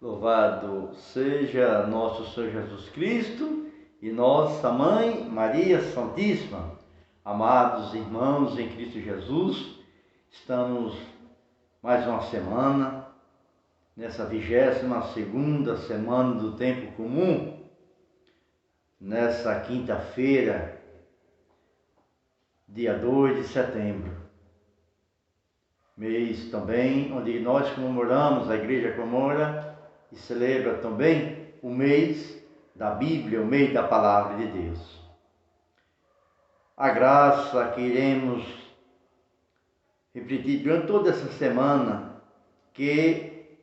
Louvado seja nosso Senhor Jesus Cristo e nossa Mãe Maria Santíssima. Amados irmãos em Cristo Jesus, estamos mais uma semana, nessa 22ª semana do Tempo Comum, nessa quinta-feira, dia 2 de setembro. Mês também onde nós comemoramos, a igreja comemora e celebra também o mês da Bíblia, o mês da Palavra de Deus. A graça que iremos refletir durante toda essa semana, que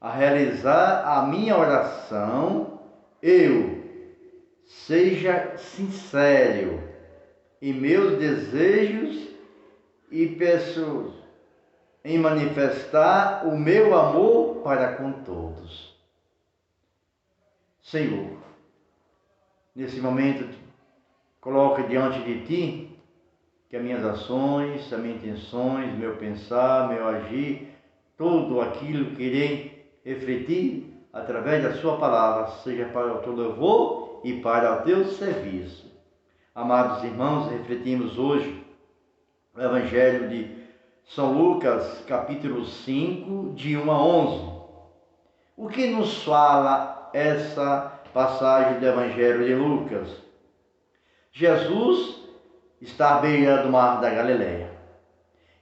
a realizar a minha oração, eu seja sincero em meus desejos e peço em manifestar o meu amor para com todos. Senhor, nesse momento, coloca diante de Ti que as minhas ações, as minhas intenções, meu pensar, meu agir, tudo aquilo que irei refletir através da Sua palavra, seja para o Teu louvor e para o Teu serviço. Amados irmãos, refletimos hoje o Evangelho de São Lucas, capítulo 5, de 1 a 11. O que nos fala essa passagem do Evangelho de Lucas? Jesus está à beira do mar da Galileia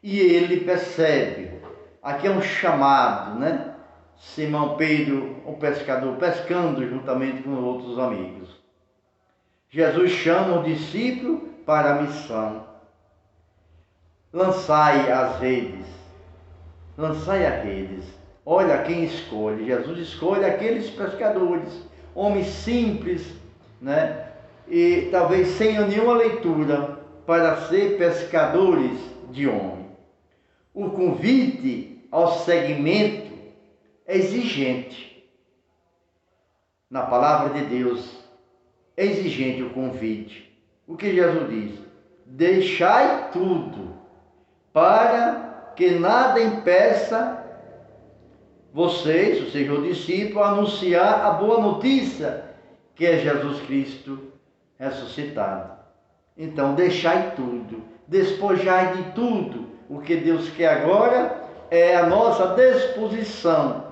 e ele percebe, aqui é um chamado, Simão Pedro, um pescador, pescando juntamente com outros amigos. Jesus chama o discípulo para a missão. Lançai as redes, lançai as redes. Olha quem escolhe. Jesus escolhe aqueles pescadores, homens simples, e talvez sem nenhuma leitura, para ser pescadores de homem. O convite ao seguimento é exigente. Na palavra de Deus, é exigente o convite. O que Jesus diz? Deixai tudo, para que nada impeça vocês, ou seja, o discípulo, a anunciar a boa notícia, que é Jesus Cristo ressuscitado. Então, deixai tudo, despojai de tudo. O que Deus quer agora é a nossa disposição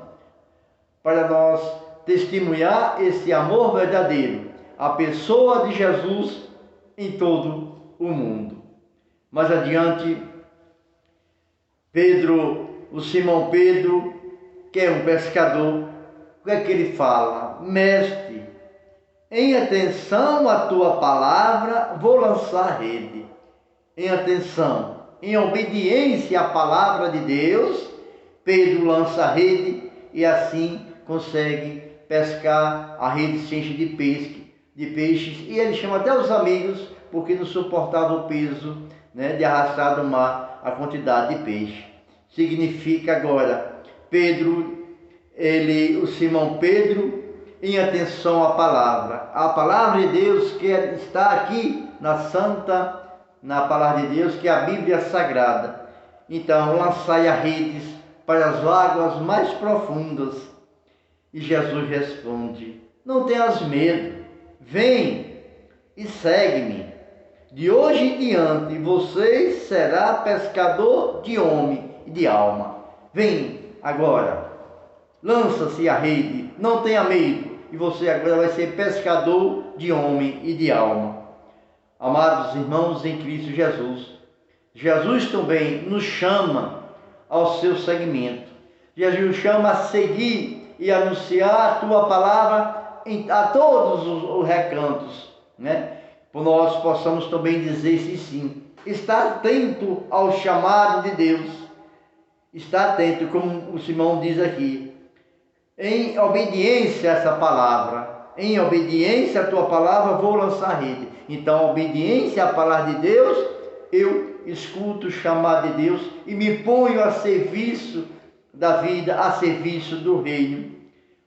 para nós testemunhar esse amor verdadeiro, a pessoa de Jesus em todo o mundo. Mais adiante, o Simão Pedro, que é um pescador, o que é que ele fala? Mestre, em atenção à tua palavra, vou lançar a rede. Em atenção, em obediência à palavra de Deus, Pedro lança a rede e assim consegue pescar. A rede se enche de peixes, e ele chama até os amigos, porque não suportava o peso, de arrastar do mar a quantidade de peixe. Significa agora, o Simão Pedro, em atenção à palavra de Deus que está aqui na palavra de Deus, que é a Bíblia Sagrada. Então, lançai as redes para as águas mais profundas. E Jesus responde: não tenhas medo, vem e segue-me. De hoje em diante, você será pescador de homem e de alma. Vem agora, lança-se a rede, não tenha medo, e você agora vai ser pescador de homem e de alma. Amados irmãos em Cristo Jesus, Jesus também nos chama ao seu seguimento. Jesus nos chama a seguir e anunciar a tua palavra a todos os recantos, Por nós possamos também dizer sim. Está atento ao chamado de Deus. Está atento, como o Simão diz aqui, em obediência a essa palavra, em obediência à tua palavra, vou lançar a rede. Então, obediência à palavra de Deus, eu escuto o chamado de Deus e me ponho a serviço da vida, a serviço do reino.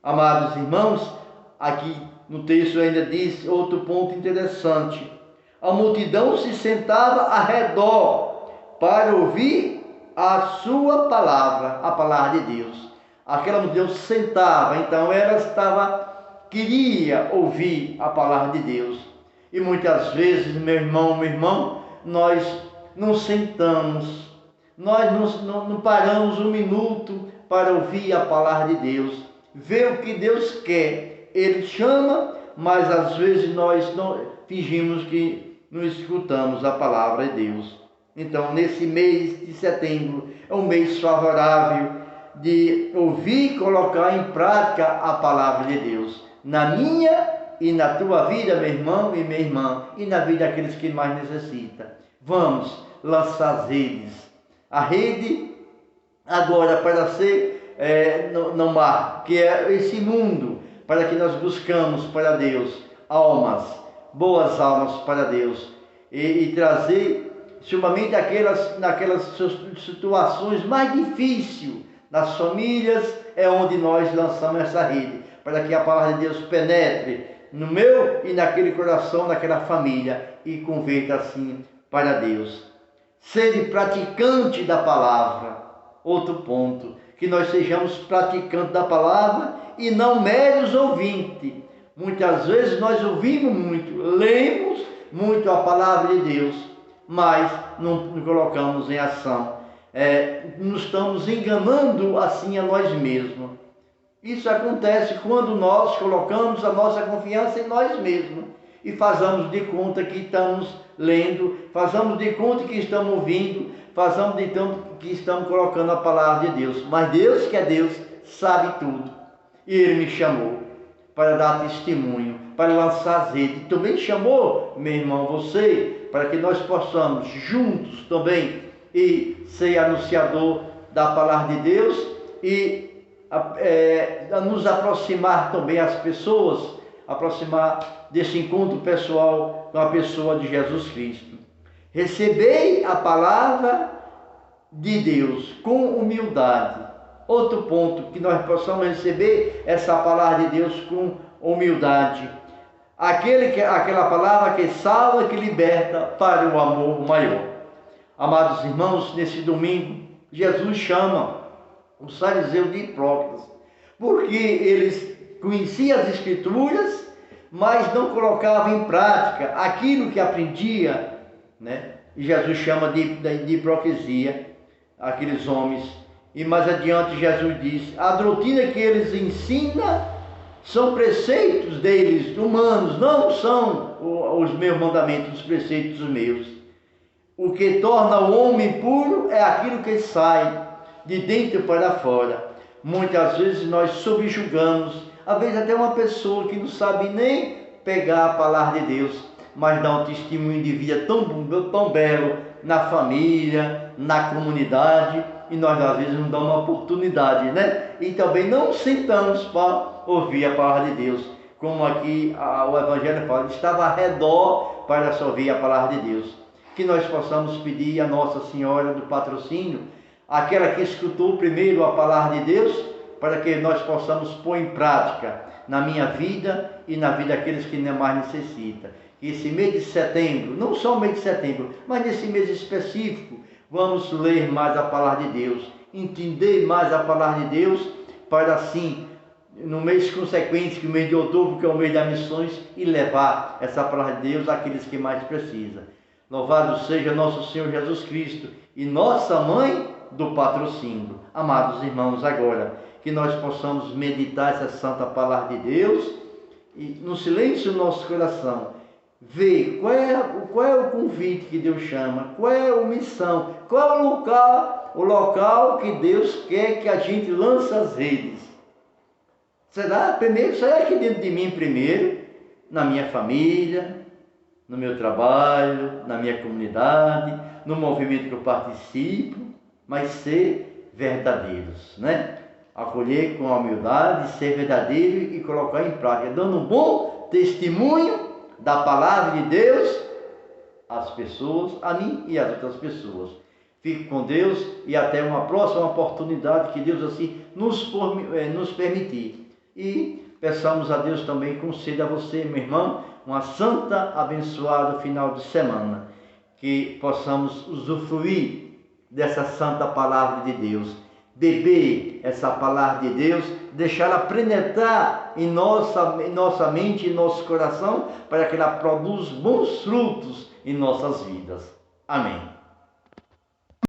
Amados irmãos, aqui no texto ainda diz outro ponto interessante. A multidão se sentava ao redor para ouvir a sua palavra, a palavra de Deus. Aquela multidão sentava, então queria ouvir a palavra de Deus. E muitas vezes, meu irmão, nós não sentamos, nós não paramos um minuto para ouvir a palavra de Deus, ver o que Deus quer. Ele chama, mas às vezes nós não fingimos que não escutamos a palavra de Deus. Então, nesse mês de setembro, é um mês favorável de ouvir e colocar em prática a palavra de Deus, na minha e na tua vida, meu irmão e minha irmã, e na vida daqueles que mais necessitam. Vamos lançar as redes. A rede agora para ser no mar, que é esse mundo, para que nós buscamos para Deus almas, boas almas para Deus, e trazer somente naquelas situações mais difíceis, nas famílias, é onde nós lançamos essa rede, para que a palavra de Deus penetre no meu e naquele coração, naquela família, e converta assim para Deus. Sede praticante da palavra. Outro ponto, que nós sejamos praticantes da palavra e não meros ouvintes. Muitas vezes nós ouvimos muito, lemos muito a palavra de Deus, mas não colocamos em ação. Nos estamos enganando assim a nós mesmos. Isso acontece quando nós colocamos a nossa confiança em nós mesmos e fazemos de conta que estamos lendo, fazemos de conta que estamos ouvindo, fazemos de conta que estamos colocando a palavra de Deus. Mas Deus, que é Deus, sabe tudo. E Ele me chamou para dar testemunho, para lançar as redes. Também chamou, meu irmão, você, para que nós possamos juntos também e ser anunciador da palavra de Deus e nos aproximar também as pessoas, aproximar desse encontro pessoal com a pessoa de Jesus Cristo. Recebei a palavra de Deus com humildade. Outro ponto, que nós possamos receber essa palavra de Deus com humildade. Aquela palavra que salva, que liberta para o amor maior. Amados irmãos, nesse domingo, Jesus chama os fariseus de hipócritas, porque eles conheciam as Escrituras, mas não colocavam em prática aquilo que aprendia, né? E Jesus chama de hipocrisia aqueles homens. E mais adiante Jesus diz: a doutrina que eles ensinam são preceitos deles, humanos, não são os meus mandamentos, os preceitos meus. O que torna o homem puro é aquilo que sai de dentro para fora. Muitas vezes nós subjugamos, às vezes até uma pessoa que não sabe nem pegar a palavra de Deus, mas dá um testemunho de vida tão belo na família, na comunidade, e nós às vezes não damos uma oportunidade, né? E também não sentamos para ouvir a palavra de Deus, como aqui o Evangelho fala, estava ao redor para só ouvir a palavra de Deus. Que nós possamos pedir a Nossa Senhora do Patrocínio, aquela que escutou primeiro a palavra de Deus, para que nós possamos pôr em prática na minha vida e na vida daqueles que mais necessitam. Que esse mês de setembro, não só o mês de setembro, mas nesse mês específico, vamos ler mais a palavra de Deus, entender mais a palavra de Deus, para assim, no mês consequente, que o mês de outubro, que é o mês das missões, e levar essa palavra de Deus àqueles que mais precisam. Louvado seja nosso Senhor Jesus Cristo e nossa Mãe do Patrocínio. Amados irmãos, agora que nós possamos meditar essa santa palavra de Deus e no silêncio do nosso coração ver qual é o convite que Deus chama, qual é a missão, qual é o local que Deus quer que a gente lance as redes. Será aqui dentro de mim primeiro, na minha família, no meu trabalho, na minha comunidade, no movimento que eu participo, mas ser verdadeiros, né? Acolher com a humildade, ser verdadeiro e colocar em prática, dando um bom testemunho da palavra de Deus às pessoas, a mim e às outras pessoas. Fique com Deus e até uma próxima oportunidade que Deus assim nos permitir. E peçamos a Deus também, conceda a você, meu irmão, uma santa, abençoada final de semana, que possamos usufruir dessa santa palavra de Deus, beber essa palavra de Deus, deixá-la penetrar em nossa mente, em nosso coração, para que ela produza bons frutos em nossas vidas. Amém.